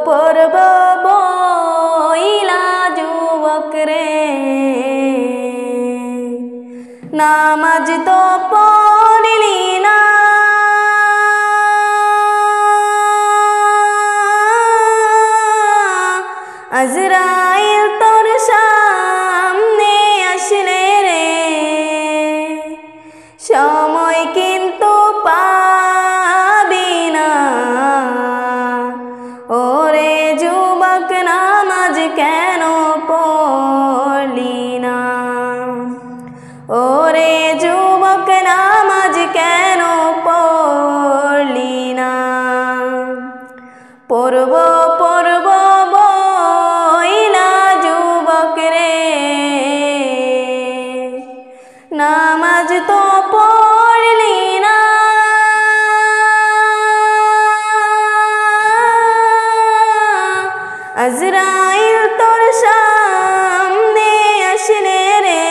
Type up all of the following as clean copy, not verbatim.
পড়ব বইলা যুবক রে, নামাজ তো পড়লি না, আজরাইল তোর সামনে আসলে রে, সময় কিন্তু পাবি না। ওরে যুবক নামাজ কেন পড়লি না, ওরে যুবক নামাজ কেন পড়লি না। পড়ব পড়ব বইলা যুবক রে, নামাজ তো পড়লি না, আজরাইল তোর সামনে আসলে রে,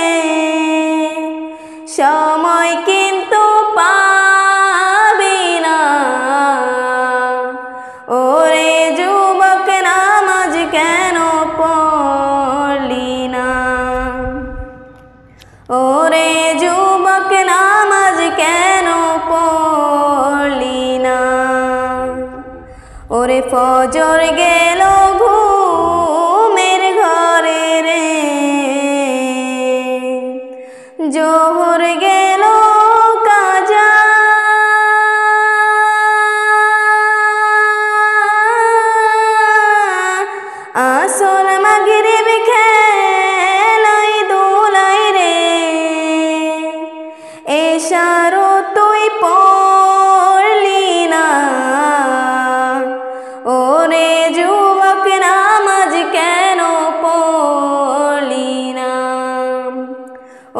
সময় কিন্তু পাবি না। ওরে যুবক নামাজ কেন পড়লি না, ওরে যুবক নামাজ কেন পড়লি না। ওরে ফজর গেল ঘুমের ঘরে রে, জোহর গেল কাজা, আসর মাগরিব খেলাই দোলাই রে, এশারও তুই পড়লি না। ওরে যুবক নামাজ কেন পড়লি না,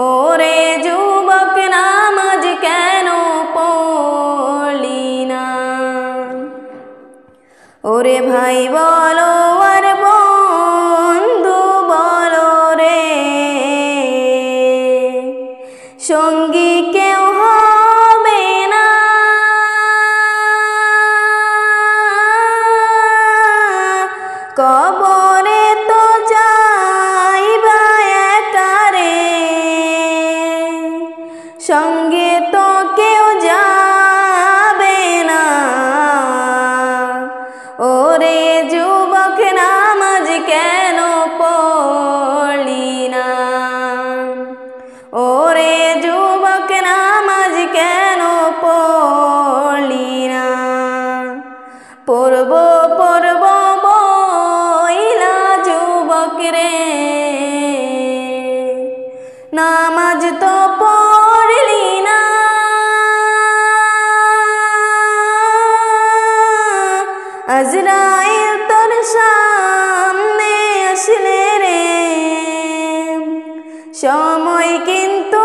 ওরে যুবক নামাজ কেন পড়লি না। ওরে ভাই বলো আর বন্ধু বলো রে, সঙ্গী কেউ হবে না, কবরে তো যাইবা একা রে, সঙ্গে তো কেউ যাবে না। ওরে যুবক নামাজ কেন পড়লি না, ওরে যুবক নামাজ কেন পড়লি না। পড়ব পড়ব বইলা যুবক রে, নামাজ তো পড়লি না, আজরাইল তোর সামনে আসলে রে, সময় কিন্তু